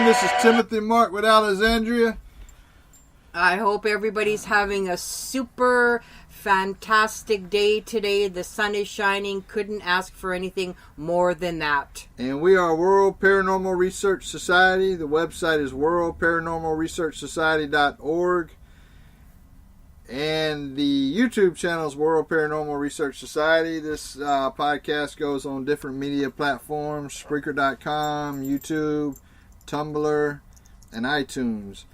This is Timothy Mark with Alexandria. I hope everybody's having a super fantastic day today. The sun is shining. Couldn't ask for anything more than that. And we are World Paranormal Research Society. The website is worldparanormalresearchsociety.org. And the YouTube channel is World Paranormal Research Society. This podcast goes on different media platforms, Spreaker.com, YouTube, Tumblr, and iTunes.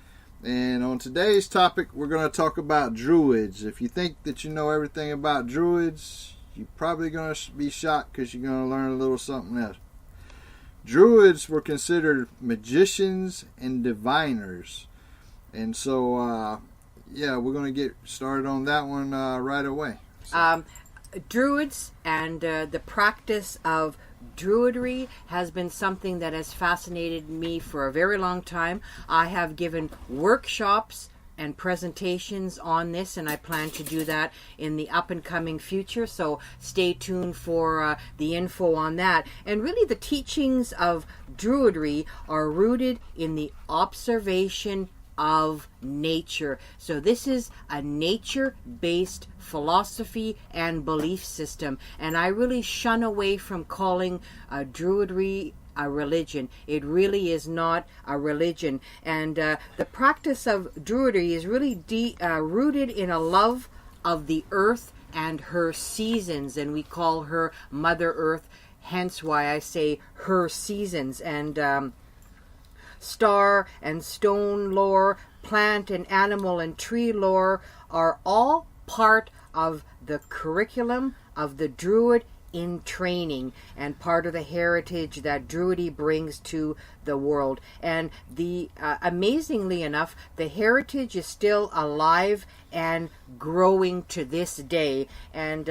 And on today's topic, we're going to talk about Druids. If you think that you know everything about Druids, you're probably going to be shocked because you're going to learn a little something else. Druids were considered magicians and diviners. And so, we're going to get started on that one right away. So. Druids and the practice of Druidry has been something that has fascinated me for a very long time. I have given workshops and presentations on this, and I plan to do that in the up and coming future, so stay tuned for the info on that. And really the teachings of Druidry are rooted in the observation of nature. So this is a nature-based philosophy and belief system, and I really shun away from calling Druidry a religion. It really is not a religion, and the practice of Druidry is really rooted in a love of the earth and her seasons, and we call her Mother Earth, hence why I say her seasons. And star and stone lore, plant and animal and tree lore are all part of the curriculum of the Druid in training and part of the heritage that Druidry brings to the world. And the amazingly enough, the heritage is still alive and growing to this day. And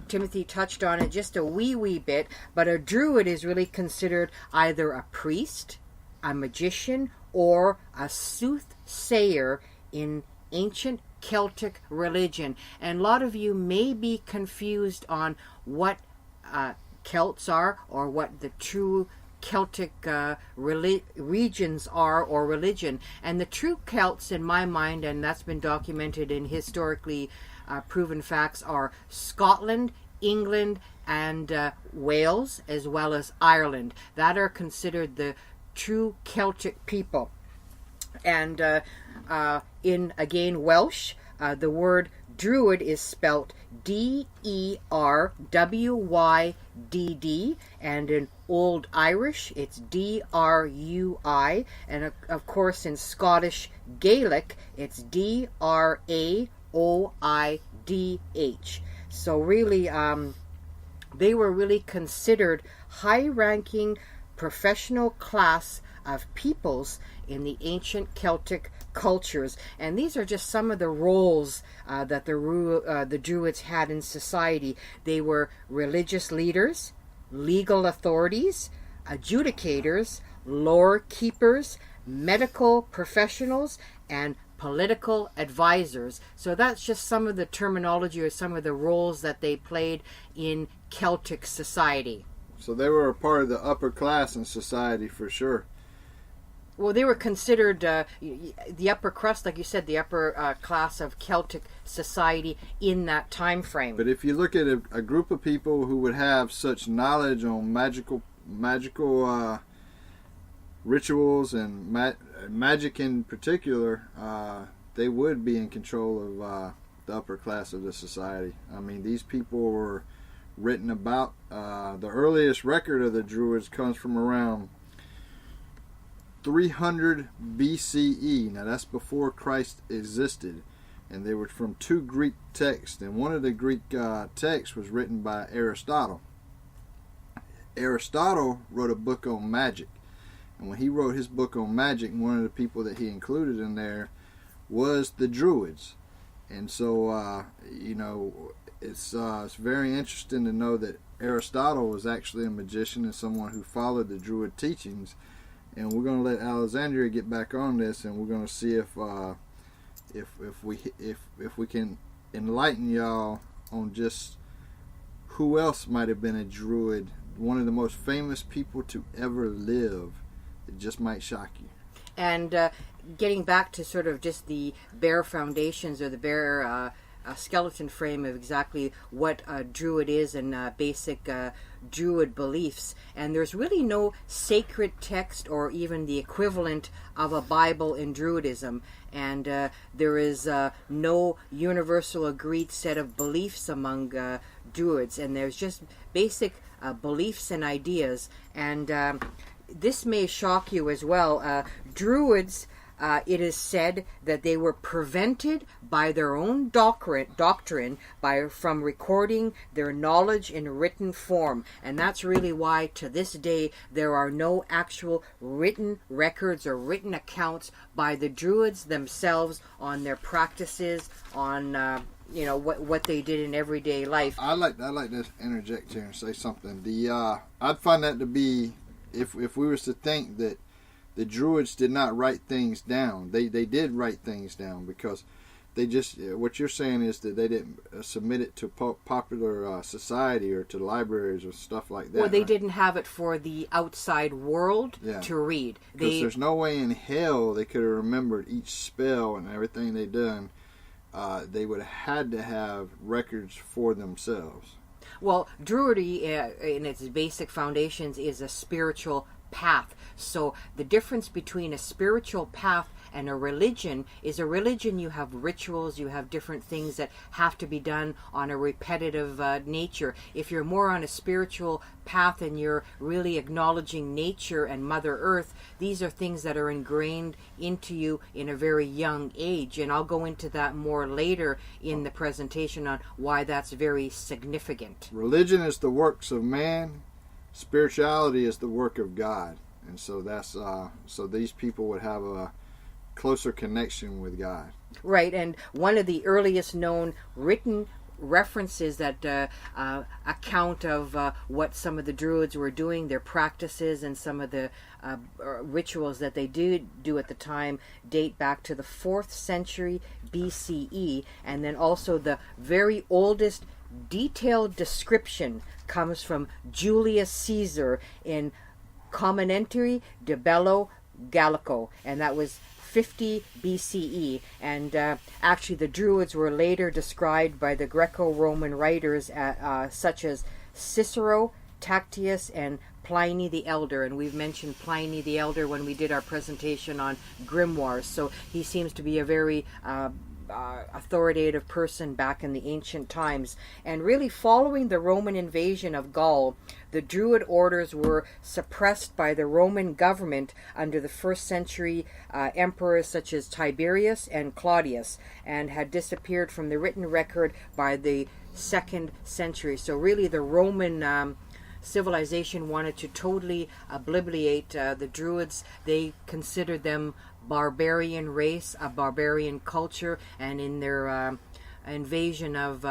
Timothy touched on it just a wee bit, but a Druid is really considered either a priest, a magician, or a soothsayer in ancient Celtic religion. And a lot of you may be confused on what Celts are, or what the true Celtic regions are, or religion. And the true Celts, in my mind, and that's been documented in historically proven facts, are Scotland, England, and Wales, as well as Ireland. That are considered the true Celtic people. And in, again, Welsh, the word Druid is spelt D-E-R-W-Y-D-D, and in Old Irish it's D-R-U-I, and of course in Scottish Gaelic it's D-R-A-O-I-D-H. So really they were really considered high-ranking professional class of peoples in the ancient Celtic cultures, and these are just some of the roles that the Druids had in society. They were religious leaders, legal authorities, adjudicators, lore keepers, medical professionals, and political advisors. So that's just some of the terminology or some of the roles that they played in Celtic society. So they were a part of the upper class in society for sure. Well, they were considered the upper crust, like you said, the upper class of Celtic society in that time frame. But if you look at a group of people who would have such knowledge on magical rituals and magic in particular, they would be in control of the upper class of the society. I mean, these people were written about. The earliest record of the Druids comes from around 300 BCE. Now that's before Christ existed, and they were from two Greek texts, and one of the Greek texts was written by Aristotle. Aristotle wrote a book on magic, and when he wrote his book on magic, one of the people that he included in there was the Druids. And so it's very interesting to know that Aristotle was actually a magician and someone who followed the Druid teachings. And we're going to let Alexandria get back on this, and we're going to see if we can enlighten y'all on just who else might have been a Druid. One of the most famous people to ever live it just might shock you. And getting back to sort of just the bare foundations or the bare skeleton frame of exactly what a Druid is and basic Druid beliefs. And there's really no sacred text or even the equivalent of a Bible in Druidism. And there is no universal agreed set of beliefs among Druids. And there's just basic beliefs and ideas. And this may shock you as well. Druids, it is said that they were prevented by their own doctrine from recording their knowledge in written form. And that's really why, to this day, there are no actual written records or written accounts by the Druids themselves on their practices, on what they did in everyday life. I'd like to interject here and say something. I'd find that to be, if we was to think that the Druids did not write things down, they did write things down, because they just, what you're saying is that they didn't submit it to popular society or to libraries or stuff like that. Well, they didn't have it for the outside world to read. Because there's no way in hell they could have remembered each spell and everything they done. They would have had to have records for themselves. Well, Druidry, in its basic foundations, is a spiritual path. So the difference between a spiritual path and a religion is, a religion you have rituals, you have different things that have to be done on a repetitive nature. If you're more on a spiritual path and you're really acknowledging nature and Mother Earth, these are things that are ingrained into you in a very young age. And I'll go into that more later in the presentation on why that's very significant. Religion is the works of man. Spirituality is the work of God. And so that's so these people would have a closer connection with God. Right, and one of the earliest known written references that account of what some of the Druids were doing, their practices, and some of the rituals that they did do at the time date back to the 4th century BCE, and then also the very oldest detailed description comes from Julius Caesar in Commentary de Bello Gallico, and that was 50 BCE. And actually the Druids were later described by the Greco-Roman writers such as Cicero, Tacitus, and Pliny the Elder. And we've mentioned Pliny the Elder when we did our presentation on grimoires, so he seems to be a very authoritative person back in the ancient times. And really, following the Roman invasion of Gaul, the Druid orders were suppressed by the Roman government under the 1st century emperors such as Tiberius and Claudius, and had disappeared from the written record by the 2nd century. So really the Roman civilization wanted to totally obliterate the Druids. They considered them barbarian race, a barbarian culture, and in their invasion of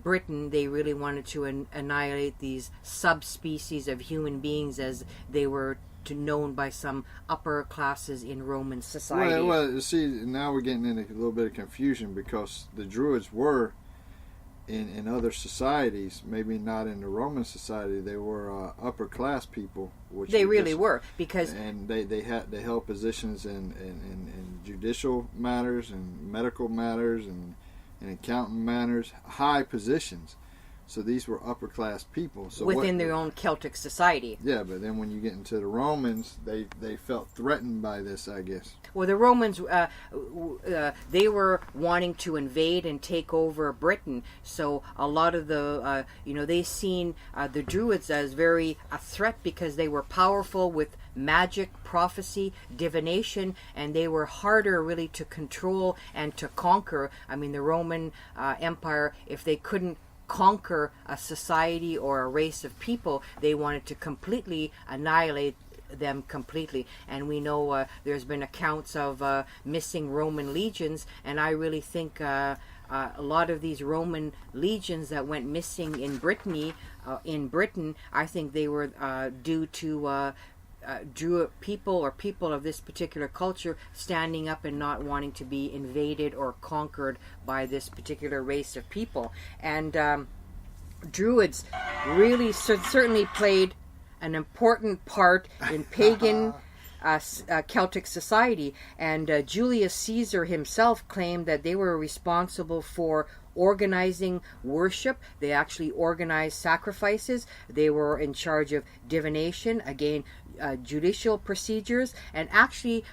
Britain, they really wanted to annihilate these subspecies of human beings as they were known by some upper classes in Roman society. Well, see, now we're getting into a little bit of confusion, because the Druids were in other societies, maybe not in the Roman society, they were upper class people, which they really were, because and they held positions in judicial matters and medical matters and accounting matters, high positions. So these were upper class people. So within their own Celtic society. Yeah, but then when you get into the Romans, they felt threatened by this, I guess. Well, the Romans, they were wanting to invade and take over Britain. So a lot of the, they seen the Druids as very a threat, because they were powerful with magic, prophecy, divination, and they were harder really to control and to conquer. I mean, the Roman Empire, if they couldn't conquer a society or a race of people, they wanted to completely annihilate them completely. And we know there's been accounts of missing Roman legions, and I really think a lot of these Roman legions that went missing in Britain, I think they were due to Druid people or people of this particular culture standing up and not wanting to be invaded or conquered by this particular race of people. And Druids really certainly played an important part in pagan Celtic society. And Julius Caesar himself claimed that they were responsible for organizing worship. They actually organized sacrifices. They were in charge of divination, again, judicial procedures, and actually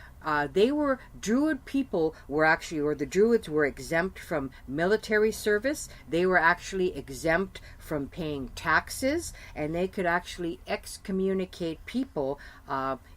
Druid people were actually, or the Druids were exempt from military service. They were actually exempt from paying taxes, and they could actually excommunicate people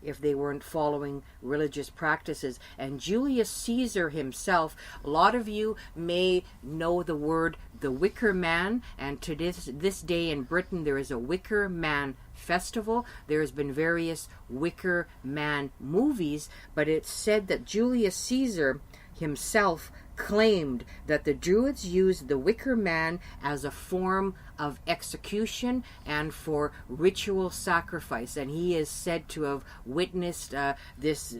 if they weren't following religious practices. And Julius Caesar himself, a lot of you may know the word the Wicker Man, and to this day in Britain there is a Wicker Man festival. There has been various Wicker Man movies, but it's said that Julius Caesar himself claimed that the Druids used the Wicker Man as a form of execution and for ritual sacrifice, and he is said to have witnessed this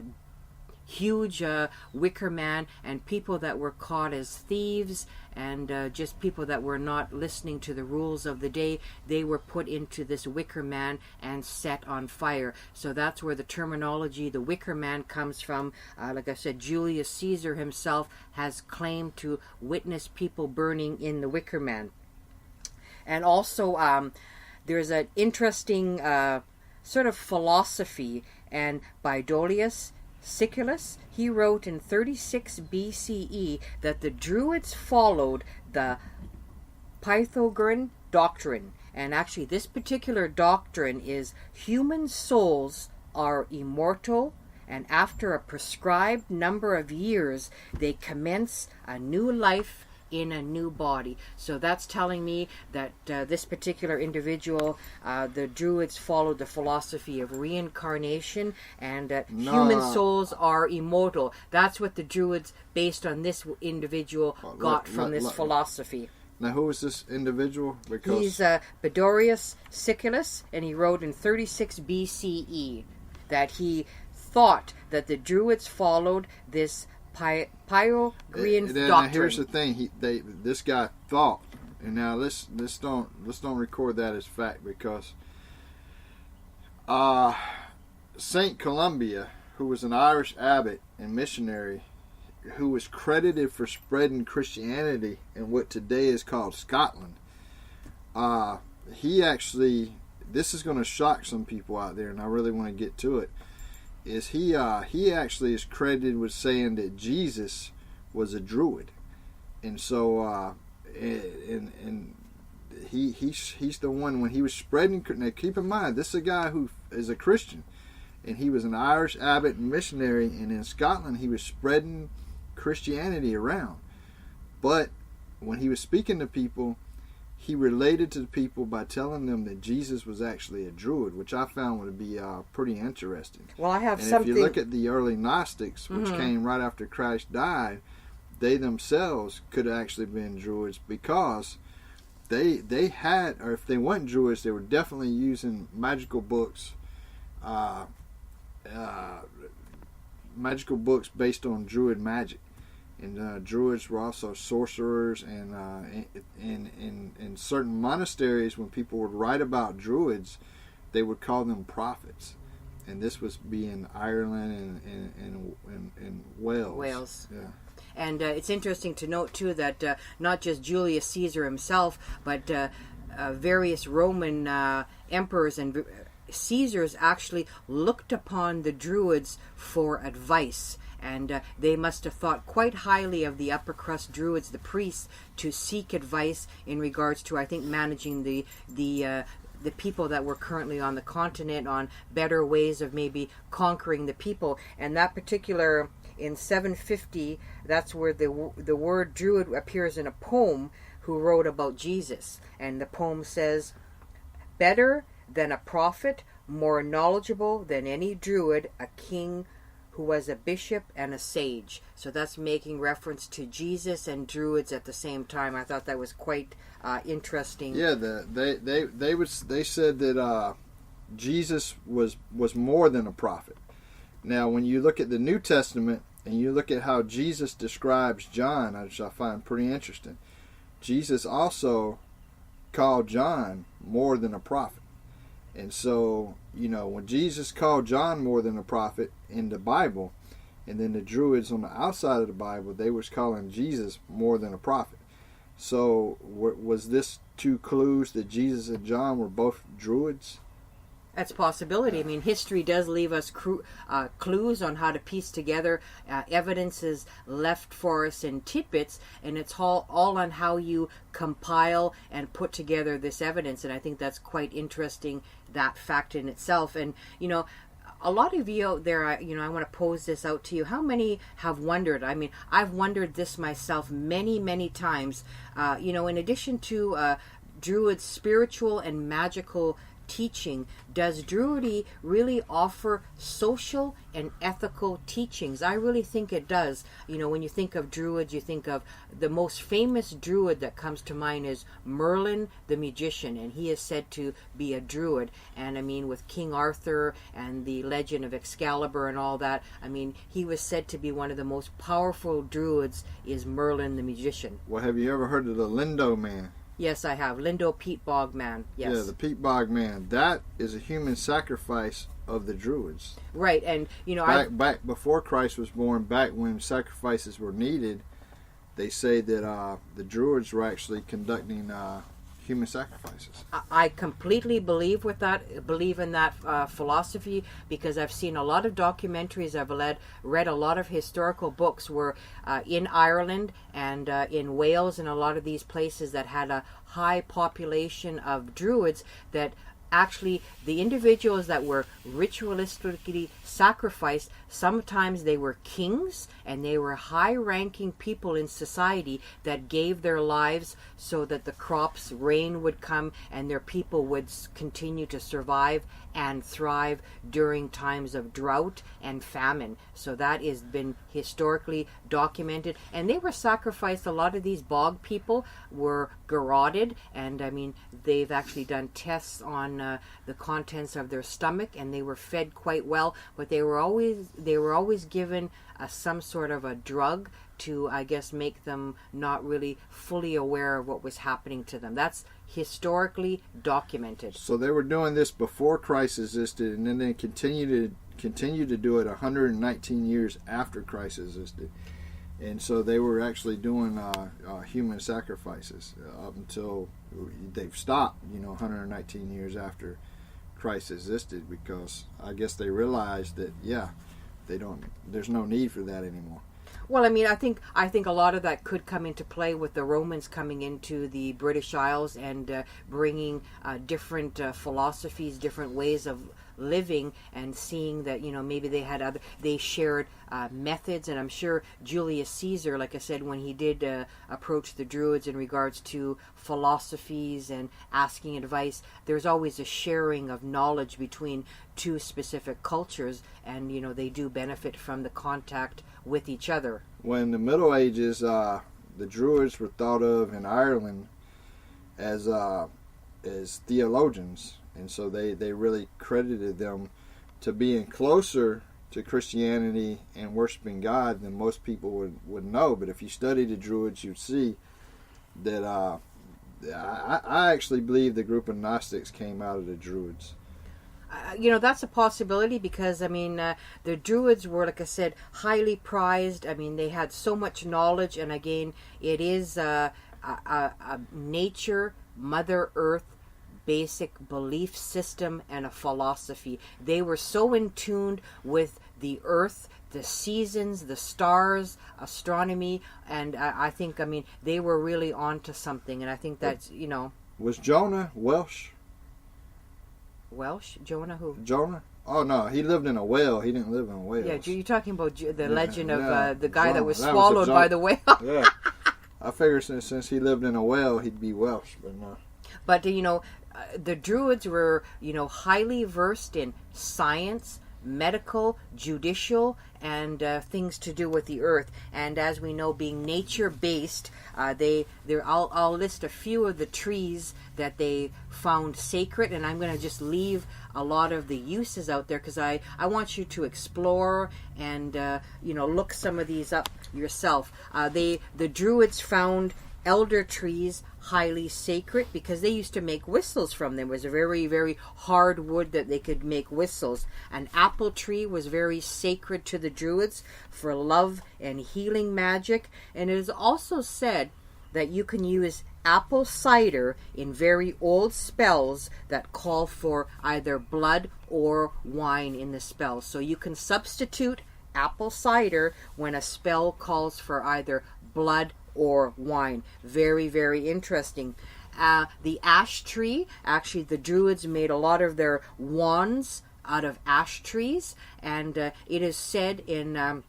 huge Wicker Man, and people that were caught as thieves and just people that were not listening to the rules of the day, they were put into this Wicker Man and set on fire. So that's where the terminology the Wicker Man comes from. Like I said, Julius Caesar himself has claimed to witness people burning in the Wicker Man. And also there's an interesting sort of philosophy, and Baidolius Siculus, he wrote in 36 BCE that the Druids followed the Pythagorean doctrine. And actually this particular doctrine is human souls are immortal, and after a prescribed number of years they commence a new life in a new body. So that's telling me that this particular individual, the Druids followed the philosophy of reincarnation, and that human souls are immortal. That's what the Druids, based on this individual, got from this philosophy. Now, who is this individual? Because he's Baidolius Siculus, and he wrote in 36 BCE that he thought that the Druids followed this Pythagorean doctrine. Now here's the thing: this guy thought, and now let's don't record that as fact, because Saint Columba, who was an Irish abbot and missionary, who was credited for spreading Christianity in what today is called Scotland, he actually, this is going to shock some people out there, and I really want to get to it. Is he actually is credited with saying that Jesus was a Druid, and so and he's the one when he was spreading. Now keep in mind, this is a guy who is a Christian, and he was an Irish abbot and missionary, and in Scotland he was spreading Christianity around. But when he was speaking to people, he related to the people by telling them that Jesus was actually a Druid, which I found would be pretty interesting. Well, I have and something. If you look at the early Gnostics, which came right after Christ died, they themselves could have actually been Druids, because they had, or if they weren't Druids, they were definitely using magical books, based on Druid magic. And Druids were also sorcerers, and in certain monasteries, when people would write about Druids, they would call them prophets. And this was in Ireland and Wales. Wales. Yeah. And it's interesting to note too that not just Julius Caesar himself, but various Roman emperors and Caesars actually looked upon the Druids for advice. And they must have thought quite highly of the upper crust Druids, the priests, to seek advice in regards to, I think, managing the people that were currently on the continent, on better ways of maybe conquering the people. And that particular, in 750, that's where the word Druid appears in a poem who wrote about Jesus. And the poem says, "Better than a prophet, more knowledgeable than any Druid, a king who was a bishop and a sage." So that's making reference to Jesus and Druids at the same time. I thought that was quite interesting. Yeah, they said that Jesus was more than a prophet. Now, when you look at the New Testament and you look at how Jesus describes John, which I find pretty interesting, Jesus also called John more than a prophet. And so, when Jesus called John more than a prophet in the Bible, and then the Druids on the outside of the Bible, they was calling Jesus more than a prophet. So was this two clues that Jesus and John were both Druids? That's a possibility. I mean, history does leave us clues on how to piece together evidences left for us in tidbits, and it's all on how you compile and put together this evidence. And I think that's quite interesting, that fact in itself. And, a lot of you out there, I want to pose this out to you. How many have wondered? I mean, I've wondered this myself many, many times. In addition to Druid's spiritual and magical teaching, does Druidry really offer social and ethical teachings? I really think it does. When you think of Druids, you think of the most famous Druid that comes to mind is Merlin the magician, and he is said to be a Druid. And I mean, with King Arthur and the legend of Excalibur and all that, I mean, he was said to be one of the most powerful Druids, is Merlin the magician. Well, have you ever heard of the Lindo man? Yes, I have. Lindo Peat Bog Man. Yes. Yeah, the Peat Bog Man. That is a human sacrifice of the Druids. Right, and back before Christ was born, back when sacrifices were needed, they say that the Druids were actually conducting human sacrifices. I completely believe in that philosophy, because I've seen a lot of documentaries. I've read a lot of historical books where in Ireland and in Wales and a lot of these places that had a high population of Druids, that actually the individuals that were ritualistically sacrificed, sometimes they were kings and they were high-ranking people in society that gave their lives so that the crops, rain would come, and their people would continue to survive and thrive during times of drought and famine. So that has been historically documented. And they were sacrificed. A lot of these bog people were garroted, and I mean, they've actually done tests on the contents of their stomach, and they were fed quite well, but they were always given some sort of a drug to, I guess, make them not really fully aware of what was happening to them. That's historically documented. So they were doing this before Christ existed, and then they continue to do it 119 years after Christ existed. And so they were actually doing human sacrifices up until they've stopped, 119 years after Christ existed, because I guess they realized that, there's no need for that anymore. Well, I mean, I think a lot of that could come into play with the Romans coming into the British Isles and bringing different philosophies, different ways of living, and seeing that maybe they shared methods. And I'm sure Julius Caesar, like I said, when he did approach the Druids in regards to philosophies and asking advice, there's always a sharing of knowledge between two specific cultures, and they do benefit from the contact with each other. Well, in the Middle Ages, the Druids were thought of in Ireland as theologians, and so they really credited them to being closer to Christianity and worshiping God than most people would know. But if you study the Druids, you'd see that I actually believe the group of Gnostics came out of the Druids. That's a possibility, because I mean, the Druids were, like I said, highly prized. I mean, they had so much knowledge, and again, it is a nature, Mother Earth basic belief system and a philosophy. They were so in tune with the earth, the seasons, the stars, astronomy, and I think, I mean, they were really onto something, and I think that's, Was Jonah Welsh? Welsh? Jonah who? Jonah? Oh, no, he lived in a whale. He didn't live in a whale. Yeah, you're talking about the legend of the guy Jonah. that was swallowed by the whale. Yeah. I figured since he lived in a whale, he'd be Welsh, but no. But, the Druids were, highly versed in science, medical, judicial, and things to do with the earth. And as we know, being nature-based, I'll list a few of the trees that they found sacred, and I'm going to just leave a lot of the uses out there, because I want you to explore and look some of these up yourself. The Druids found elder trees highly sacred because they used to make whistles from them. It was a very, very hard wood that they could make whistles. An apple tree was very sacred to the Druids for love and healing magic. And it is also said that you can use apple cider in very old spells that call for either blood or wine in the spell. So you can substitute apple cider when a spell calls for either blood or wine. Very, very interesting. The ash tree, actually the Druids made a lot of their wands out of ash trees, and it is said in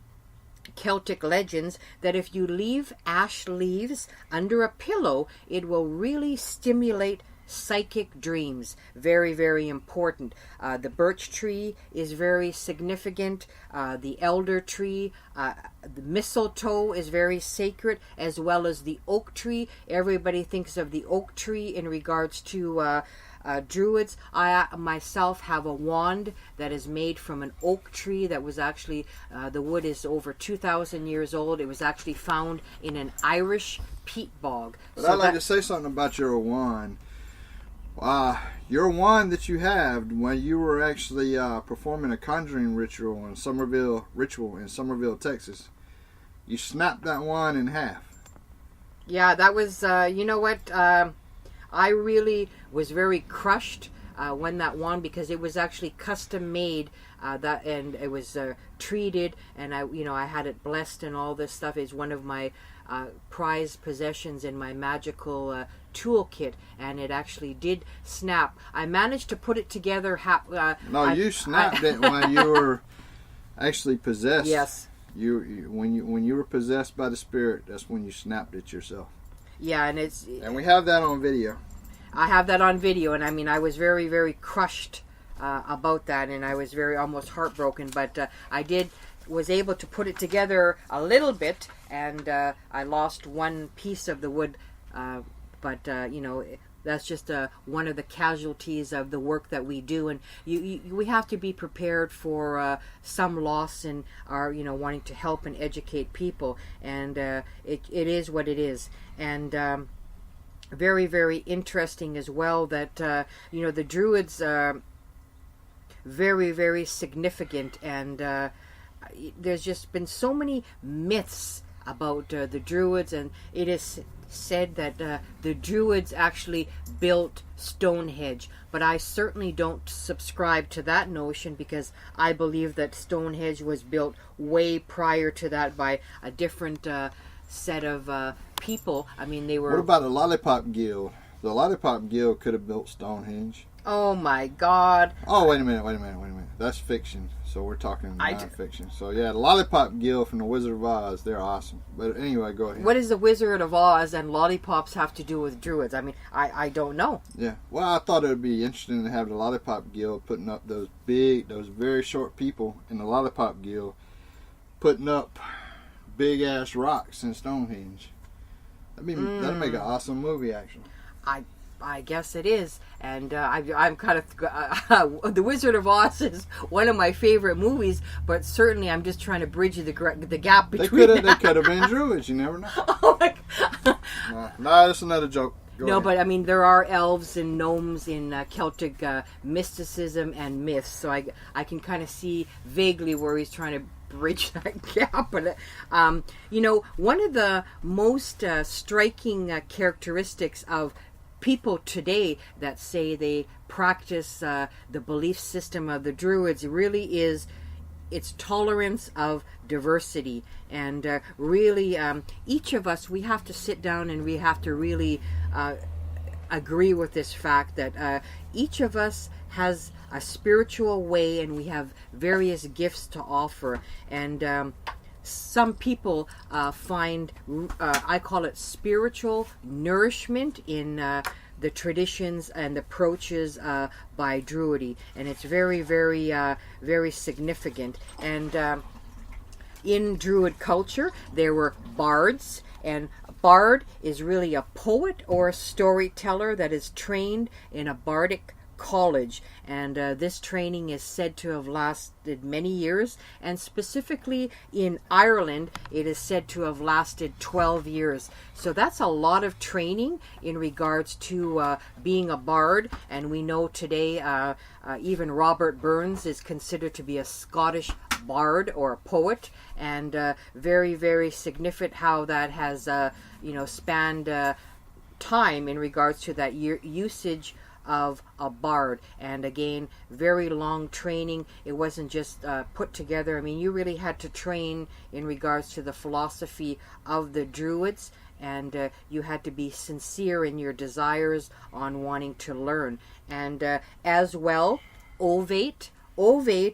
Celtic legends that if you leave ash leaves under a pillow, it will really stimulate psychic dreams. Very, very important. The birch tree is very significant. The elder tree, the mistletoe is very sacred, as well as the oak tree. Everybody thinks of the oak tree in regards to Druids. I myself have a wand that is made from an oak tree that was actually, the wood is over 2,000 years old. It was actually found in an Irish peat bog. But I'd like to say something about your wand. Your wand that you have when you were actually performing a conjuring ritual in Somerville, Texas, you snapped that wand in half. Yeah, that was, you know what, I really was very crushed when that wand, because it was actually custom made, and it was treated, and I had it blessed and all this stuff. Is one of my prized possessions in my magical toolkit, and it actually did snap. I managed to put it together. You snapped it when you were actually possessed. Yes. When you were possessed by the spirit, that's when you snapped it yourself. Yeah, and we have that on video. I have that on video, and I mean, I was very, very crushed about that, and I was very almost heartbroken. But I was able to put it together a little bit, and I lost one piece of the wood. But that's just one of the casualties of the work that we do, and we have to be prepared for some loss in our wanting to help and educate people, and it is what it is. And very, very interesting as well that the Druids are very, very significant, and there's just been so many myths about the Druids, and it is said that the Druids actually built Stonehenge, but I certainly don't subscribe to that notion, because I believe that Stonehenge was built way prior to that by a different set of people. I mean, they were... What about the Lollipop Guild? The Lollipop Guild could have built Stonehenge. Oh my God. Oh, wait a minute. That's fiction. So we're talking non-fiction. So yeah, the Lollipop Guild from the Wizard of Oz, they're awesome. But anyway, go ahead. What does the Wizard of Oz and lollipops have to do with Druids? I mean, I don't know. Yeah. Well, I thought it would be interesting to have the Lollipop Guild putting up those very short people in the Lollipop Guild putting up big ass rocks in Stonehenge. That'd make an awesome movie, actually. I guess it is, and I'm kind of The Wizard of Oz is one of my favorite movies, but certainly I'm just trying to bridge the gap between. They could have been Druids. You never know. Oh my God. No, that's another joke. Go ahead. But I mean, there are elves and gnomes in Celtic mysticism and myths, so I can kind of see vaguely where he's trying to bridge that gap. But one of the most striking characteristics of people today that say they practice the belief system of the Druids really is its tolerance of diversity, and really each of us, we have to sit down and we have to really agree with this fact that each of us has a spiritual way, and we have various gifts to offer, and some people find, I call it spiritual nourishment in the traditions and approaches by Druidry, and it's very, very, very significant. And in Druid culture, there were bards, and a bard is really a poet or a storyteller that is trained in a bardic college, and this training is said to have lasted many years, and specifically in Ireland it is said to have lasted 12 years. So that's a lot of training in regards to being a bard, and we know today even Robert Burns is considered to be a Scottish bard or a poet, and very, very significant how that has spanned time in regards to that usage of a bard. And again, very long training. It wasn't just put together. I mean, you really had to train in regards to the philosophy of the Druids, and you had to be sincere in your desires on wanting to learn. And as well, Ovate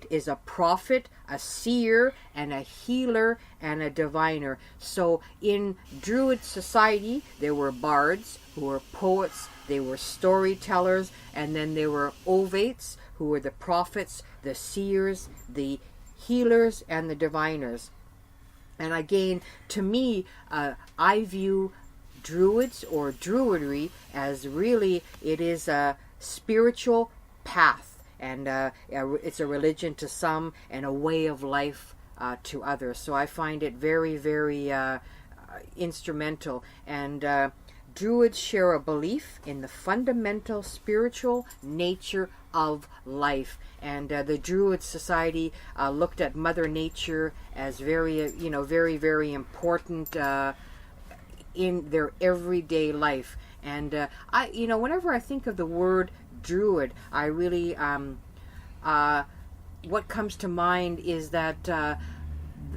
is a prophet, a seer, and a healer, and a diviner. So in Druid society, there were bards who were poets, they were storytellers, and then there were Ovates, who were the prophets, the seers, the healers, and the diviners. And again, to me, I view Druids or Druidry as really, it is a spiritual path, and it's a religion to some and a way of life to others. So I find it very, very instrumental. And Druids share a belief in the fundamental spiritual nature of life, and the Druid society looked at Mother Nature as very, very, very important in their everyday life. And whenever I think of the word Druid, I really, what comes to mind is that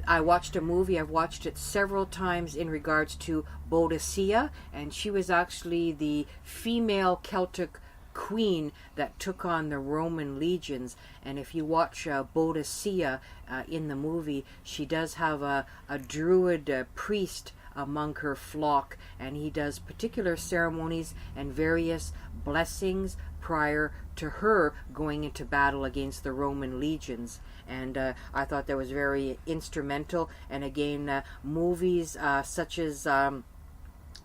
I watched a movie, I've watched it several times, in regards to Boadicea, and she was actually the female Celtic queen that took on the Roman legions. And if you watch Boadicea in the movie, she does have a Druid priest among her flock, and he does particular ceremonies and various blessings prior to her going into battle against the Roman legions. And I thought that was very instrumental. And again, movies such as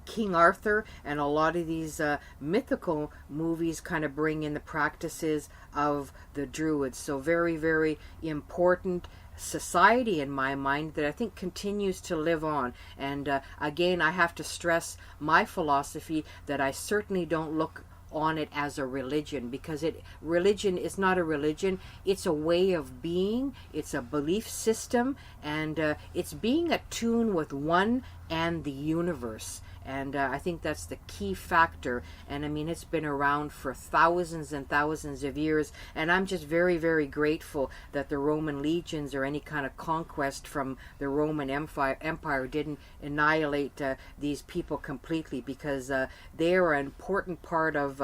King Arthur and a lot of these mythical movies kind of bring in the practices of the Druids. So very, very important society in my mind that I think continues to live on. And again, I have to stress my philosophy that I certainly don't look on it as a religion, because religion is not a religion. It's a way of being, it's a belief system, and it's being attuned with one and the universe. And I think that's the key factor. And I mean, it's been around for thousands and thousands of years. And I'm just very, very grateful that the Roman legions or any kind of conquest from the Roman Empire didn't annihilate these people completely, because they are an important part of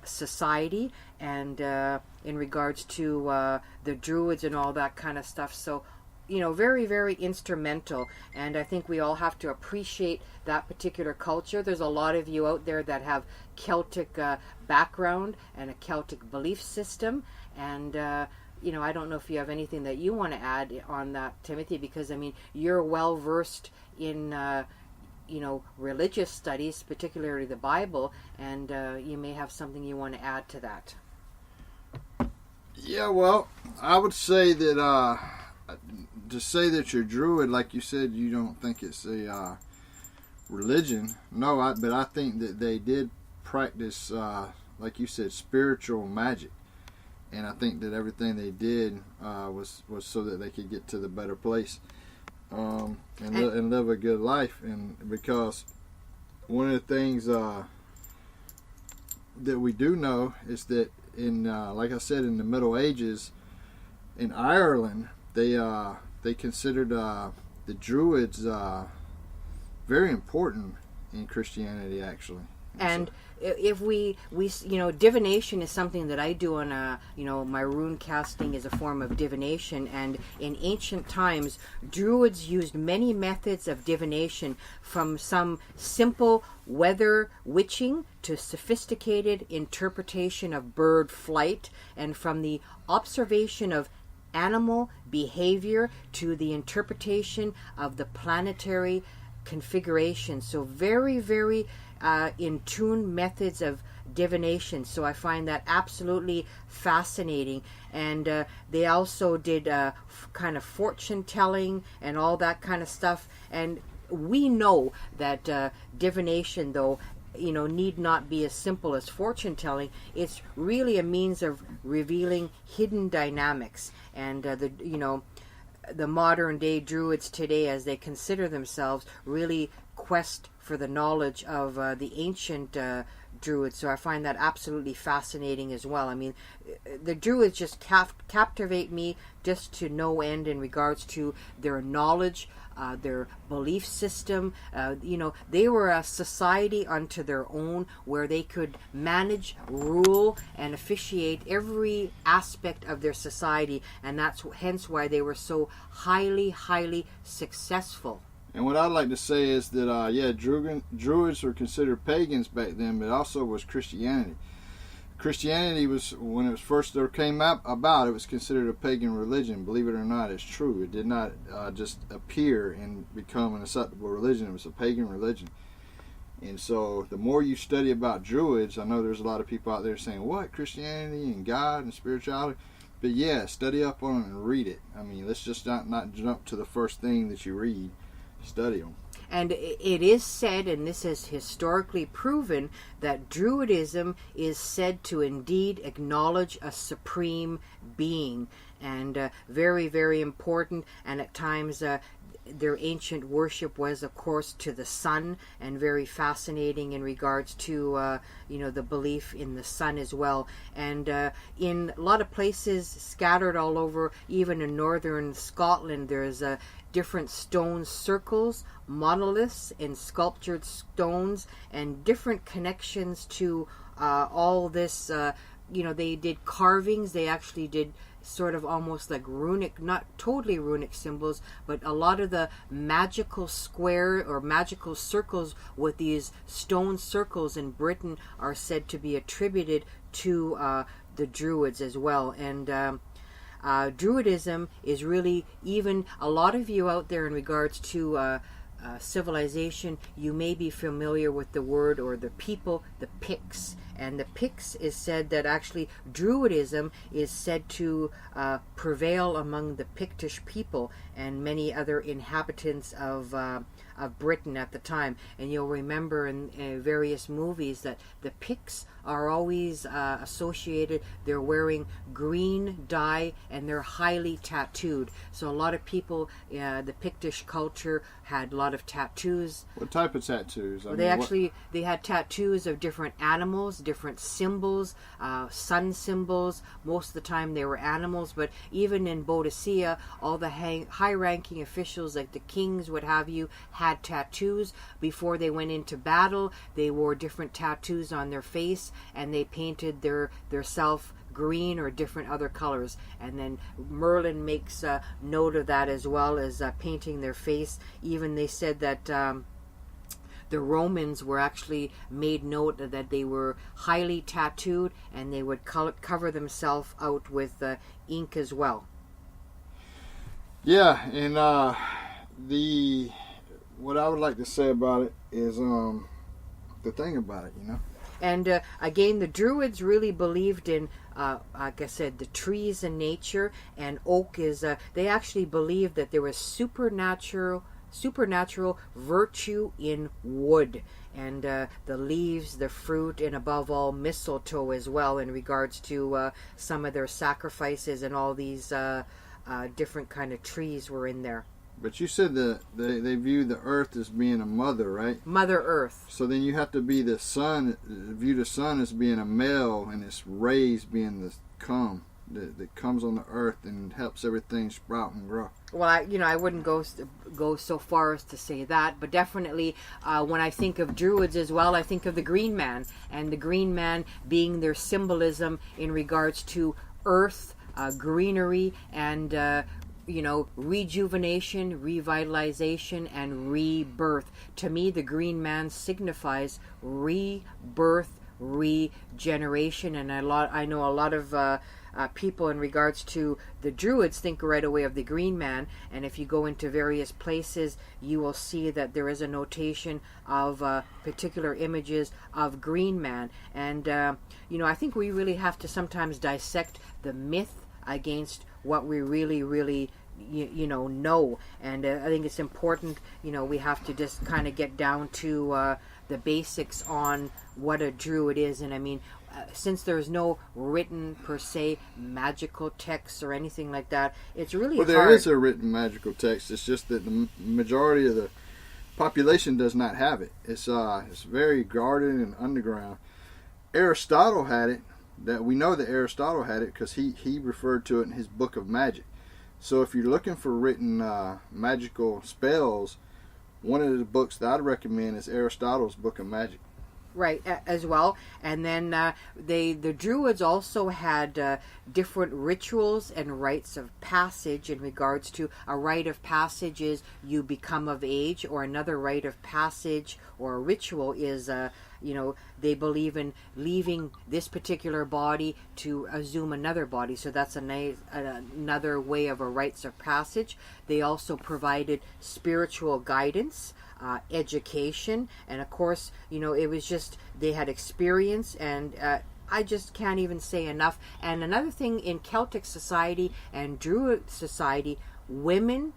society, and in regards to the Druids and all that kind of stuff. So, very, very instrumental, and I think we all have to appreciate that particular culture. There's a lot of you out there that have Celtic background and a Celtic belief system, and I don't know if you have anything that you want to add on that, Timothy, because I mean, you're well versed in religious studies, particularly the Bible, and you may have something you want to add to that. Yeah, well, I would say that to say that you're Druid, like you said, you don't think it's a religion. No, but I think that they did practice, like you said, spiritual magic, and I think that everything they did was so that they could get to the better place and live a good life. And because one of the things that we do know is that in like I said, in the Middle Ages in Ireland, they considered the Druids very important in Christianity, actually. And if we divination is something that I do on my rune casting is a form of divination. And in ancient times, Druids used many methods of divination, from some simple weather witching to sophisticated interpretation of bird flight, and from the observation of animal behavior to the interpretation of the planetary configuration. So very, very in tune methods of divination. So I find that absolutely fascinating. And they also did kind of fortune telling and all that kind of stuff. And we know that divination, though, need not be as simple as fortune telling. It's really a means of revealing hidden dynamics. And the modern day Druids today, as they consider themselves, really quest for the knowledge of the ancient Druids. So I find that absolutely fascinating as well. I mean, the Druids just captivate me just to no end in regards to their knowledge, their belief system. They were a society unto their own, where they could manage, rule, and officiate every aspect of their society, and that's hence why they were so highly successful. And what I'd like to say is that, Druids were considered pagans back then, but also was Christianity. Christianity was, when it was first came about, it was considered a pagan religion. Believe it or not, it's true. It did not just appear and become an acceptable religion. It was a pagan religion. And so the more you study about Druids, I know there's a lot of people out there saying, what, Christianity and God and spirituality? But yeah, study up on it and read it. I mean, let's just not jump to the first thing that you read. Study them. And it is said, and this is historically proven, that Druidism is said to indeed acknowledge a supreme being, and very, very important. And at times their ancient worship was, of course, to the sun, and very fascinating in regards to the belief in the sun as well. And in a lot of places scattered all over, even in northern Scotland, there's different stone circles, monoliths, and sculptured stones, and different connections to all this. They did carvings. They actually did sort of almost like runic, not totally runic symbols, but a lot of the magical square or magical circles with these stone circles in Britain are said to be attributed to the Druids as well. And Druidism is really, even a lot of you out there in regards to civilization, you may be familiar with the word or the people, the Picts. And the Picts is said that actually Druidism is said to prevail among the Pictish people and many other inhabitants of Britain at the time. And you'll remember in various movies that the Picts are always associated. They're wearing green dye and they're highly tattooed. So a lot of people, the Pictish culture had a lot of tattoos. What type of tattoos? They had tattoos of different animals, different symbols, sun symbols. Most of the time they were animals, but even in Boadicea, all the high-ranking officials like the kings, what have you, had tattoos. Before they went into battle, they wore different tattoos on their face, and they painted their self green or different other colors. And then Merlin makes a note of that as well as painting their face. Even they said that the Romans were actually made note that they were highly tattooed, and they would cover themselves out with ink as well. Yeah, and what I would like to say about it is the thing about it, And again, the Druids really believed in, like I said, the trees and nature, and oak is, they actually believed that there was supernatural virtue in wood, and the leaves, the fruit, and above all mistletoe as well, in regards to some of their sacrifices, and all these different kind of trees were in there. But you said that they view the earth as being a mother, right? Mother Earth. So then you have to be the sun, view the sun as being a male, and its rays being the cum that comes on the earth and helps everything sprout and grow. Well, I wouldn't go so far as to say that, but definitely when I think of Druids as well, I think of the Green Man, and the Green Man being their symbolism in regards to earth, greenery, and rejuvenation, revitalization, and rebirth. To me, the Green Man signifies rebirth, regeneration. And I know a lot of people in regards to the Druids think right away of the Green Man, and if you go into various places, you will see that there is a notation of particular images of Green Man. And I think we really have to sometimes dissect the myth against what we really know. And I think it's important, we have to just kind of get down to the basics on what a Druid is. And I mean, since there's no written per se magical text or anything like that, it's really hard. There is a written magical text. It's just that the majority of the population does not have it. It's very guarded and underground. Aristotle had it. That we know that Aristotle had it because he referred to it in his book of magic. So if you're looking for written magical spells, one of the books that I'd recommend is Aristotle's Book of Magic. Right, as well. And then the Druids also had different rituals and rites of passage in regards to a rite of passage is you become of age, or another rite of passage or a ritual is, they believe in leaving this particular body to assume another body. So that's another way of a rites of passage. They also provided spiritual guidance, education, and of course, it was just they had experience, and I just can't even say enough. And another thing, in Celtic society and Druid society, women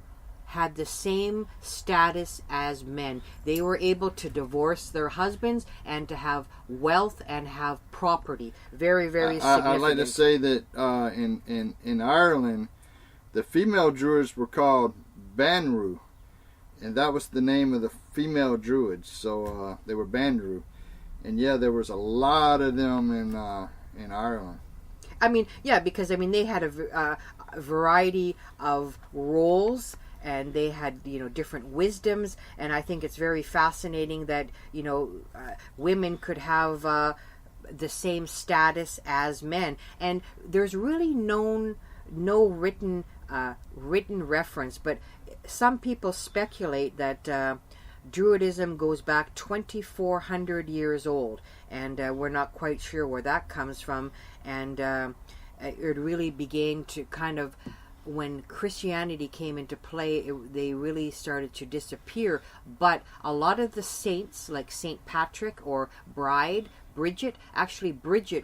had the same status as men. They were able to divorce their husbands and to have wealth and have property. Very, very significant. I'd like to say that in Ireland, the female Druids were called Banru. And that was the name of the female Druids. So they were Bandru. And yeah, there was a lot of them in Ireland. I mean, yeah, because they had a variety of roles, and they had different wisdoms. And I think it's very fascinating that women could have the same status as men. And there's really no written reference, but some people speculate that Druidism goes back 2,400 years old, and we're not quite sure where that comes from. And it really began to kind of, when Christianity came into play, they really started to disappear. But a lot of the saints, like Saint Patrick or Bridget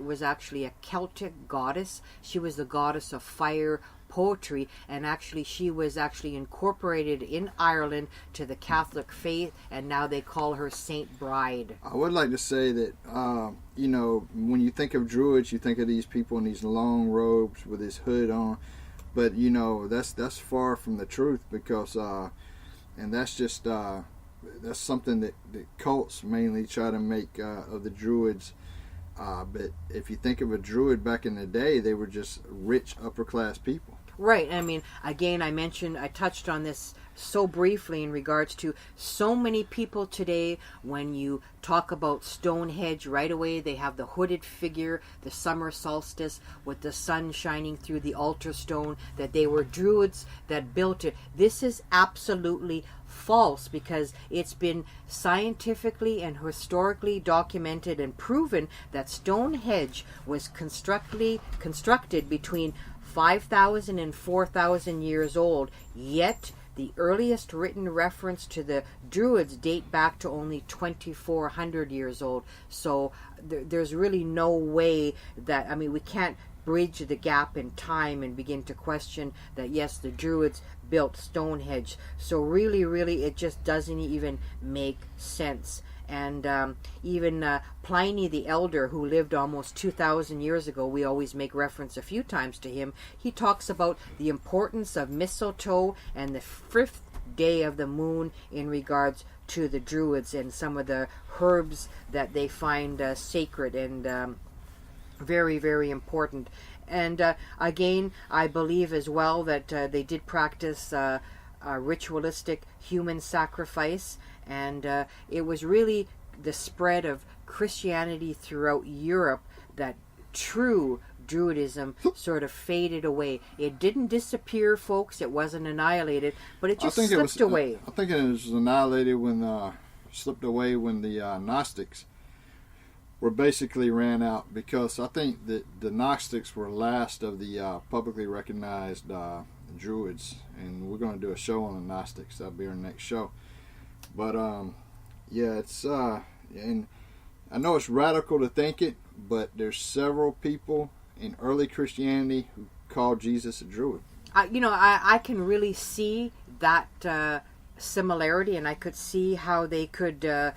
was actually a Celtic goddess. She was the goddess of fire, poetry, and actually she was actually incorporated in Ireland to the Catholic faith, and now they call her Saint Bride. I would like to say that when you think of Druids, you think of these people in these long robes with this hood on, but that's far from the truth, because and that's just that's something that cults mainly try to make of the Druids. But if you think of a Druid back in the day, they were just rich upper class people. Right. I mean, again, I touched on this so briefly in regards to so many people today. When you talk about Stonehenge, right away they have the hooded figure, the summer solstice with the sun shining through the altar stone, that they were Druids that built it. This is absolutely false, because it's been scientifically and historically documented and proven that Stonehenge was constructed between 5,000 and 4,000 years old, yet the earliest written reference to the Druids date back to only 2,400 years old. So there's really no way that, we can't bridge the gap in time and begin to question that, yes, the Druids built Stonehenge. So really, it just doesn't even make sense. And even Pliny the Elder, who lived almost 2,000 years ago, we always make reference a few times to him. He talks about the importance of mistletoe and the 5th day of the moon in regards to the Druids, and some of the herbs that they find sacred and very, very important. And again, I believe as well that they did practice ritualistic human sacrifice, and it was really the spread of Christianity throughout Europe that true Druidism sort of faded away. It didn't disappear, folks. It wasn't annihilated, but it just slipped away. I think it was annihilated slipped away when the Gnostics were basically ran out, because I think that the Gnostics were last of the publicly recognized Druids, and we're going to do a show on the Gnostics. That'll be our next show. But yeah, it's and I know it's radical to think it, but there's several people in early Christianity who called Jesus a Druid. I can really see that similarity, and I could see how they could,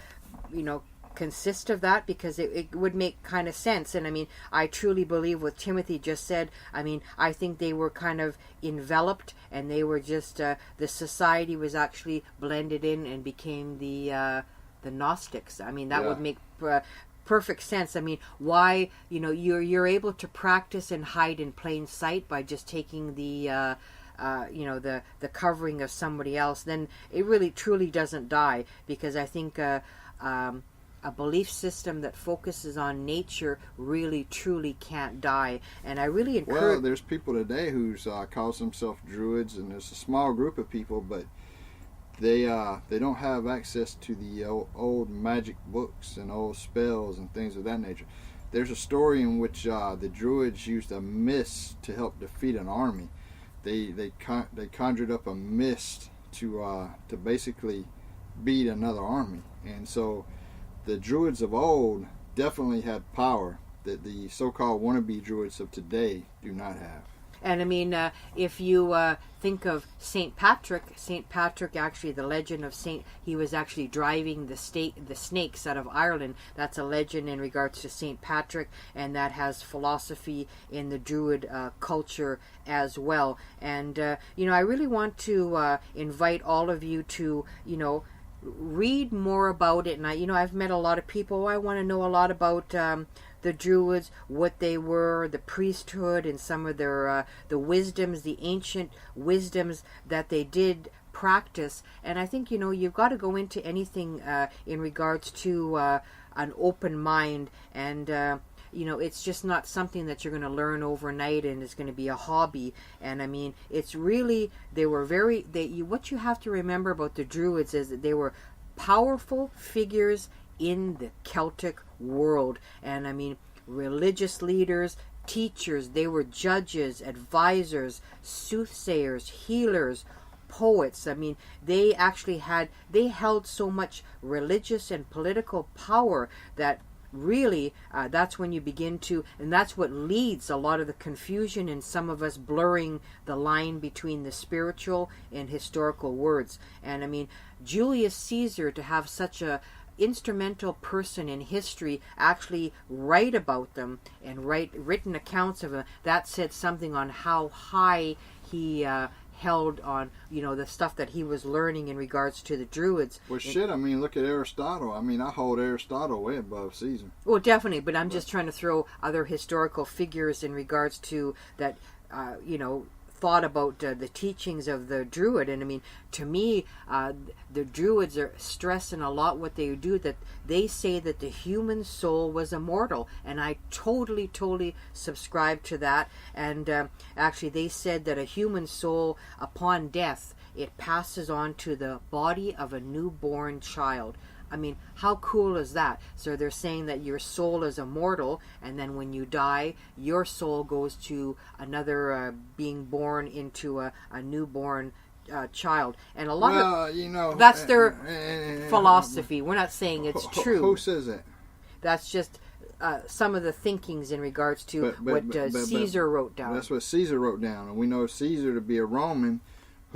consist of that, because it would make kind of sense. And I mean, I truly believe what Timothy just said. I mean, I think they were kind of enveloped, and they were just the society was actually blended in and became the Gnostics. I mean, that would make perfect sense. I mean, why you're able to practice and hide in plain sight by just taking the the covering of somebody else. Then it really truly doesn't die, because I think a belief system that focuses on nature really truly can't die. And I really encourage. Well, there's people today who calls themselves Druids, and there's a small group of people, but they don't have access to the old magic books and old spells and things of that nature. There's a story in which the Druids used a mist to help defeat an army. They conjured up a mist to basically beat another army, and so the Druids of old definitely had power that the so-called wannabe Druids of today do not have. And I mean, if you think of Saint Patrick actually, the legend of he was actually driving the snakes out of Ireland. That's a legend in regards to Saint Patrick, and that has philosophy in the Druid culture as well. And I really want to invite all of you to read more about it. And I've met a lot of people. I want to know a lot about the Druids, what they were, the priesthood, and some of their the wisdoms, the ancient wisdoms that they did practice. And I think you've got to go into anything in regards to an open mind, and it's just not something that you're going to learn overnight and it's going to be a hobby. And I mean, it's really, what you have to remember about the Druids is that they were powerful figures in the Celtic world. And I mean, religious leaders, teachers, they were judges, advisors, soothsayers, healers, poets. I mean, they held so much religious and political power that really that's when you begin to, and that's what leads a lot of the confusion in some of us blurring the line between the spiritual and historical words. And I mean, Julius Caesar, to have such a instrumental person in history actually write about them and write written accounts of them, that said something on how high he held on the stuff that he was learning in regards to the Druids. Well, I mean, look at Aristotle. I mean, I hold Aristotle way above Caesar. Well, definitely, but I'm just trying to throw other historical figures in regards to that thought about the teachings of the Druid. And I mean, to me, the Druids are stressing a lot what they do, that they say that the human soul was immortal, and I totally subscribe to that. And actually, they said that a human soul, upon death, it passes on to the body of a newborn child. I mean, how cool is that? So they're saying that your soul is immortal, and then when you die, your soul goes to another being born into a newborn child. And a lot of that's their philosophy. We're not saying it's true. Who says that? That's just some of the thinkings in regards to what Caesar wrote down. That's what Caesar wrote down, and we know Caesar to be a Roman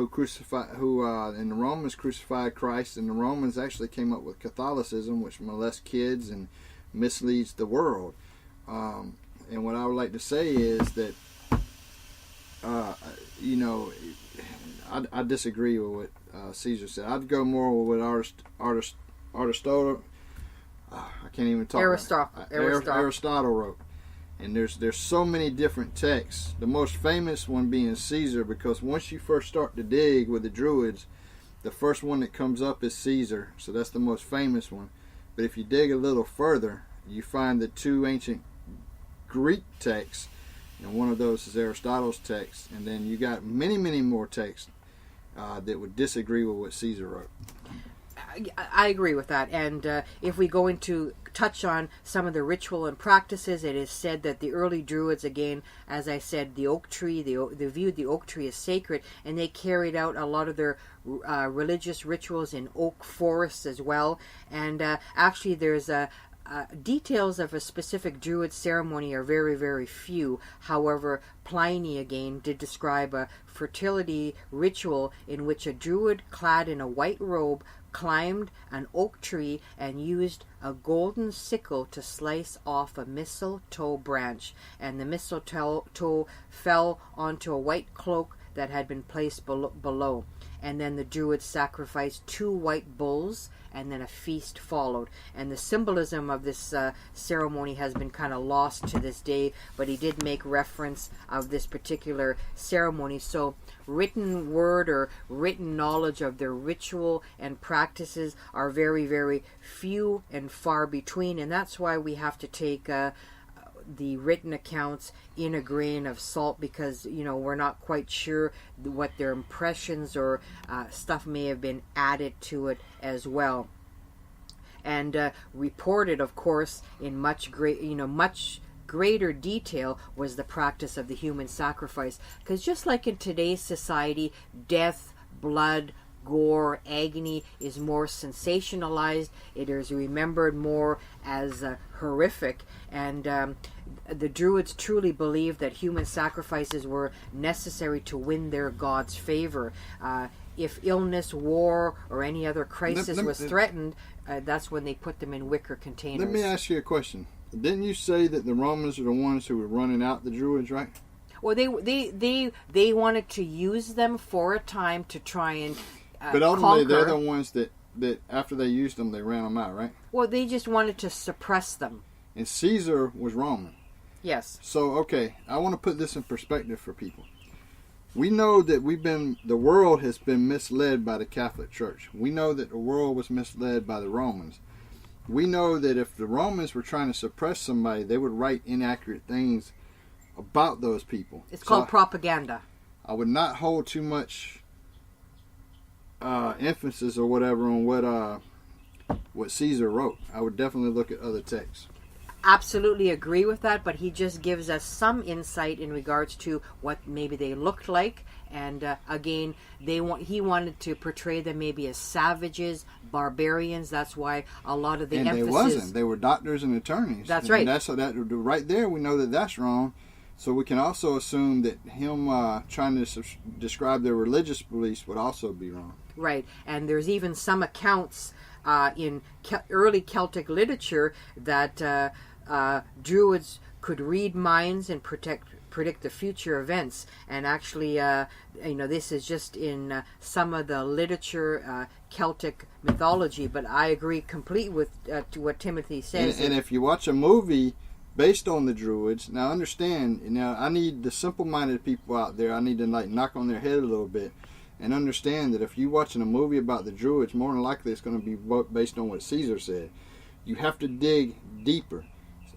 and the Romans crucified Christ, and the Romans actually came up with Catholicism, which molests kids and misleads the world. And what I would like to say is that, I disagree with what Caesar said. I'd go more with Aristotle. I can't even talk. Aristotle wrote. And there's so many different texts. The most famous one being Caesar, because once you first start to dig with the Druids, the first one that comes up is Caesar. So that's the most famous one. But if you dig a little further, you find the two ancient Greek texts, and one of those is Aristotle's text. And then you got many more texts that would disagree with what Caesar wrote. I agree with that. And if we go into touch on some of the ritual and practices. It is said that the early Druids, again, as I said, the oak tree, they viewed the oak tree as sacred, and they carried out a lot of their religious rituals in oak forests as well. And actually, there's details of a specific Druid ceremony are very, very few. However, Pliny again did describe a fertility ritual in which a Druid clad in a white robe climbed an oak tree and used a golden sickle to slice off a mistletoe branch, and the mistletoe fell onto a white cloak that had been placed below. And then the Druids sacrificed 2 white bulls, and then a feast followed. And the symbolism of this ceremony has been kind of lost to this day, but he did make reference of this particular ceremony. So written word or written knowledge of their ritual and practices are very, very few and far between, and that's why we have to take the written accounts in a grain of salt, because we're not quite sure what their impressions or stuff may have been added to it as well, and reported, of course, in much greater detail was the practice of the human sacrifice. Because just like in today's society, death, blood, gore, agony is more sensationalized. It is remembered more as horrific, and the Druids truly believed that human sacrifices were necessary to win their god's favor. If illness, war, or any other crisis was threatened, that's when they put them in wicker containers. Let me ask you a question. Didn't you say that the Romans are the ones who were running out the Druids, right? Well, they wanted to use them for a time to try and but ultimately, conquer. they're the ones that after they used them, they ran them out, right? Well, they just wanted to suppress them. And Caesar was Roman. Yes. So, okay, I want to put this in perspective for people. We know that the world has been misled by the Catholic Church. We know that the world was misled by the Romans. We know that if the Romans were trying to suppress somebody, they would write inaccurate things about those people. It's called propaganda. I would not hold too much emphasis or whatever on what Caesar wrote. I would definitely look at other texts. Absolutely agree with that, but he just gives us some insight in regards to what maybe they looked like, and again, he wanted to portray them maybe as savages, barbarians. That's why a lot of the emphasis. And they wasn't. They were doctors and attorneys. That's right. And that's that right there. We know that that's wrong. So we can also assume that him trying to describe their religious beliefs would also be wrong. Right, and there's even some accounts in early Celtic literature that Druids could read minds and predict the future events. And actually, this is just in some of the literature, Celtic mythology. But I agree completely with to what Timothy says. And if you watch a movie based on the Druids, now understand, I need the simple-minded people out there, I need to knock on their head a little bit and understand that if you're watching a movie about the Druids, more than likely it's going to be based on what Caesar said. You have to dig deeper.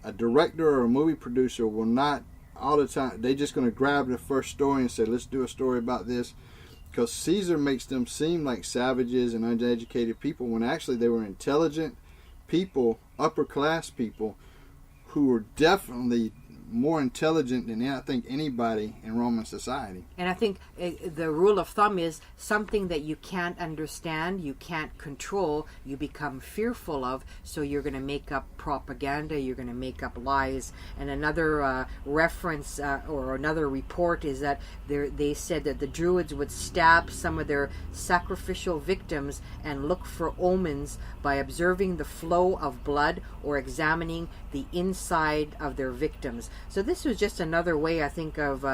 A director or a movie producer will not all the time, they're just going to grab the first story and say, let's do a story about this, because Caesar makes them seem like savages and uneducated people when actually they were intelligent people, upper class people, who were definitely more intelligent than I think anybody in Roman society. And I think the rule of thumb is something that you can't understand, you can't control, you become fearful of, so you're going to make up propaganda, you're going to make up lies. And another reference or another report is that they said that the Druids would stab some of their sacrificial victims and look for omens by observing the flow of blood or examining the inside of their victims. So this was just another way, I think, of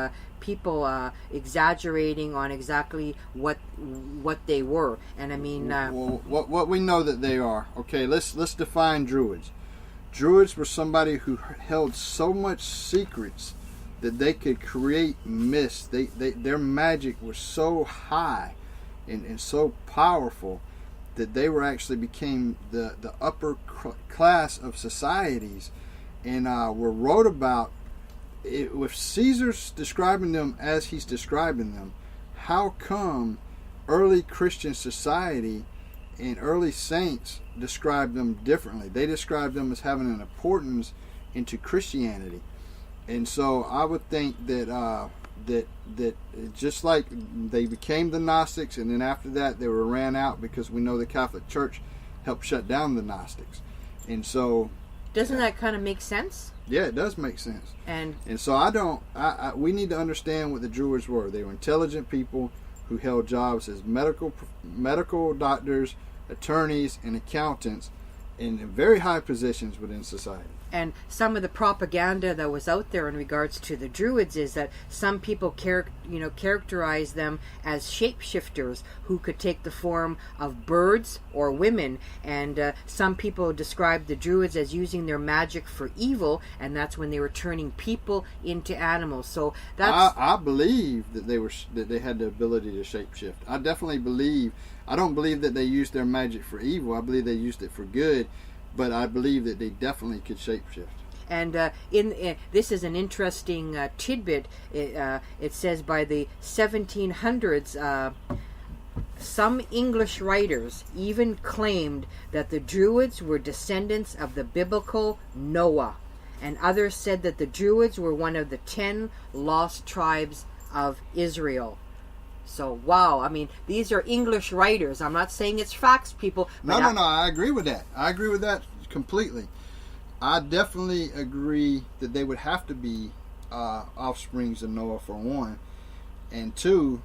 people exaggerating on exactly what they were. And I mean, what we know that they are. Okay, let's define Druids. Druids were somebody who held so much secrets that they could create myths. Their magic was so high and so powerful that they were actually became the upper class of societies, and were wrote about. With Caesar's describing them as he's describing them, how come early Christian society and early saints described them differently. They described them as having an importance into Christianity. And so I would think that that just like they became the Gnostics, and then after that they were ran out, because we know the Catholic Church helped shut down the Gnostics. And so doesn't that kind of make sense? Yeah, it does make sense. And so we need to understand what the Druids were. They were intelligent people who held jobs as medical doctors, attorneys, and accountants in very high positions within society. And some of the propaganda that was out there in regards to the Druids is that some people characterize them as shapeshifters who could take the form of birds or women. And some people describe the Druids as using their magic for evil, and that's when they were turning people into animals. So that's I believe that they had the ability to shapeshift. I definitely believe. I don't believe that they used their magic for evil. I believe they used it for good. But I believe that they definitely could shapeshift. And this is an interesting tidbit. It says by the 1700s, some English writers even claimed that the Druids were descendants of the biblical Noah. And others said that the Druids were one of the 10 lost tribes of Israel. So, wow, I mean, these are English writers. I'm not saying it's facts, people. No, I agree with that. I agree with that completely. I definitely agree that they would have to be offsprings of Noah, for one. And two,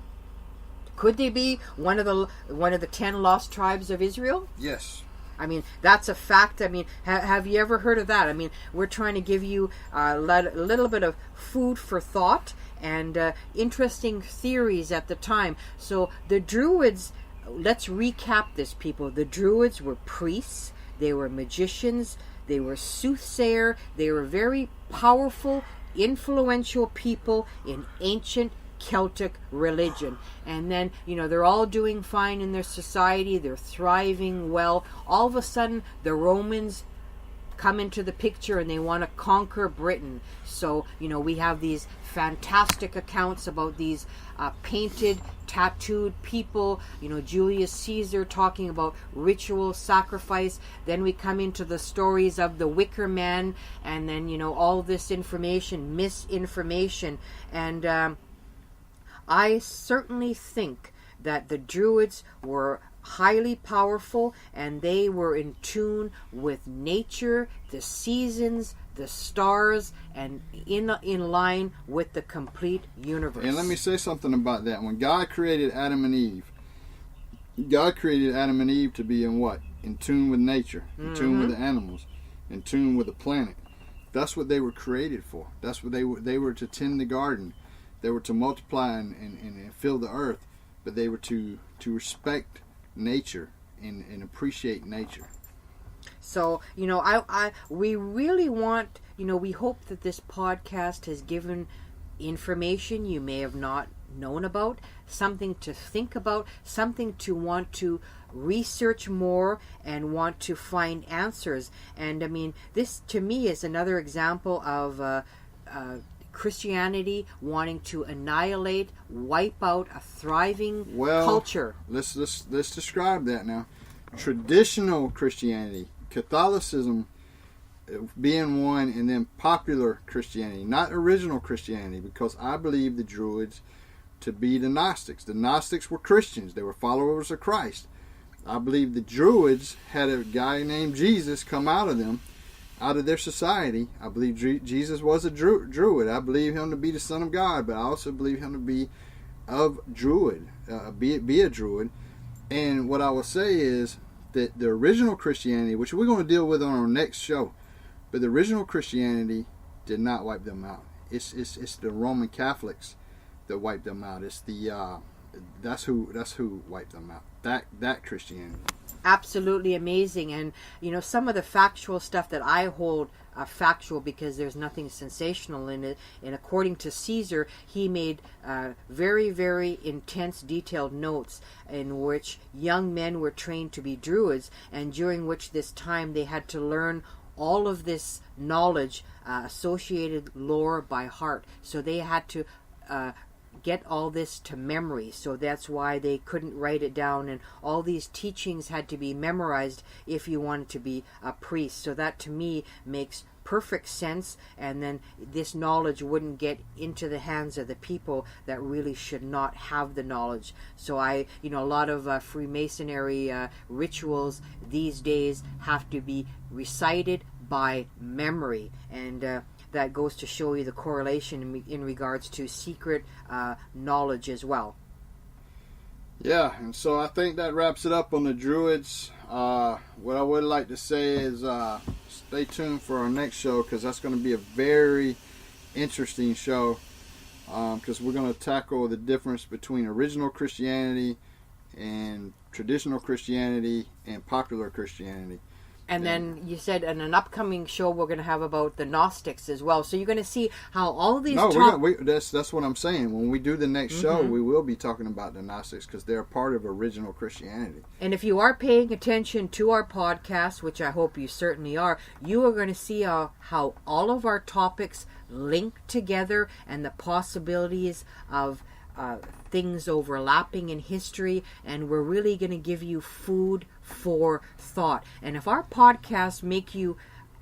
could they be one of the 10 lost tribes of Israel? Yes. I mean, that's a fact. I mean, have you ever heard of that? I mean, we're trying to give you a little bit of food for thought and interesting theories at the time. So the Druids, let's recap this, people. The Druids were priests, they were magicians, they were soothsayer, they were very powerful, influential people in ancient Celtic religion. And then, they're all doing fine in their society, they're thriving well. All of a sudden, the Romans come into the picture and they want to conquer Britain. So, we have these fantastic accounts about these painted, tattooed people, Julius Caesar talking about ritual sacrifice. Then we come into the stories of the Wicker Man, and then, all this information, misinformation. And I certainly think that the Druids were highly powerful, and they were in tune with nature, the seasons, the stars, and in line with the complete universe. And let me say something about that. When God created Adam and Eve to be in what? In tune with nature, in tune with the animals, in tune with the planet. That's what they were created for. That's what they were to tend the garden. They were to multiply and fill the earth, but they were to respect nature and appreciate nature. So, we really want, we hope that this podcast has given information you may have not known about, something to think about, something to want to research more and want to find answers. And I mean, this to me is another example of Christianity wanting to annihilate, wipe out a thriving culture. Let's describe that now. Traditional Christianity, Catholicism being one, and then popular Christianity, not original Christianity, because I believe the Druids to be the Gnostics. The Gnostics were Christians. They were followers of Christ. I believe the Druids had a guy named Jesus come out of them, out of their society. I believe Jesus was a Druid. I believe him to be the Son of God, but I also believe him to be of Druid, be a Druid. And what I will say is that the original Christianity, which we're going to deal with on our next show, but the original Christianity did not wipe them out. It's the Roman Catholics that wiped them out. It's the that's who wiped them out. That Christianity. Absolutely amazing. And some of the factual stuff that I hold factual because there's nothing sensational in it. And according to Caesar, he made very, very intense, detailed notes in which young men were trained to be Druids, and during which this time they had to learn all of this knowledge, associated lore by heart. So they had to get all this to memory. So that's why they couldn't write it down, and all these teachings had to be memorized if you wanted to be a priest. So that to me makes perfect sense, and then this knowledge wouldn't get into the hands of the people that really should not have the knowledge. So a lot of Freemasonry rituals these days have to be recited by memory, and that goes to show you the correlation in regards to secret knowledge as well. Yeah, and so I think that wraps it up on the Druids. What I would like to say is stay tuned for our next show, because that's going to be a very interesting show, because we're going to tackle the difference between original Christianity and traditional Christianity and popular Christianity. And then you said in an upcoming show we're going to have about the Gnostics as well. So you're going to see how all these... that's what I'm saying. When we do the next show, we will be talking about the Gnostics, because they're part of original Christianity. And if you are paying attention to our podcast, which I hope you certainly are, you are going to see how all of our topics link together, and the possibilities of things overlapping in history, and we're really going to give you food for thought. And if our podcasts make you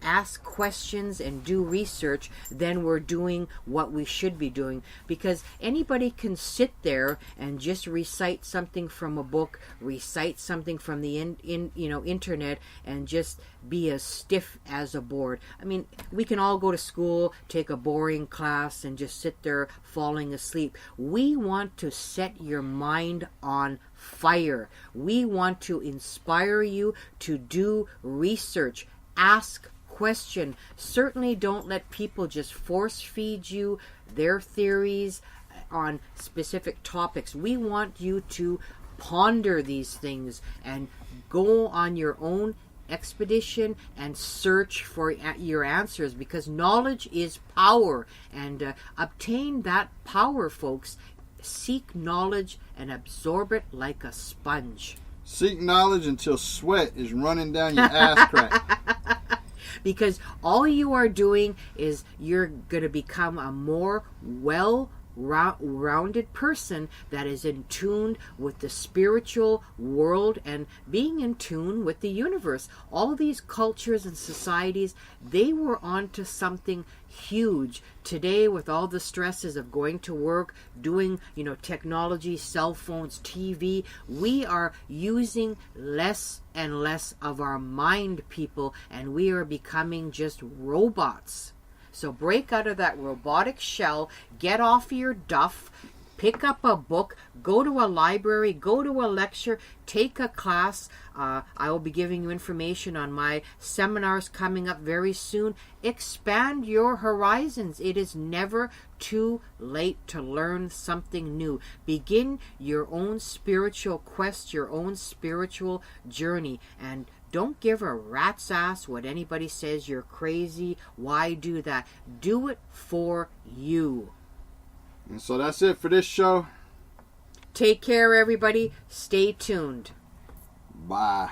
ask questions and do research, then we're doing what we should be doing, because anybody can sit there and just recite something from a book, recite something from the internet, and just be as stiff as a board. I mean, we can all go to school, take a boring class, and just sit there falling asleep. We want to set your mind on fire. We want to inspire you to do research, ask question. Certainly don't let people just force feed you their theories on specific topics. We want you to ponder these things and go on your own expedition and search for your answers, because knowledge is power, and obtain that power, folks. Seek knowledge and absorb it like a sponge. Seek knowledge until sweat is running down your ass crack. Because all you are doing is you're going to become a more well-rounded person that is in tune with the spiritual world and being in tune with the universe. All these cultures and societies, they were onto something huge. Today, with all the stresses of going to work, doing, technology, cell phones, TV, we are using less and less of our mind, people, and we are becoming just robots. So break out of that robotic shell, get off your duff, pick up a book, go to a library, go to a lecture, take a class. I will be giving you information on my seminars coming up very soon. Expand your horizons. It is never too late to learn something new. Begin your own spiritual quest, your own spiritual journey, and don't give a rat's ass what anybody says. You're crazy. Why do that? Do it for you. And so that's it for this show. Take care, everybody. Stay tuned. Bye.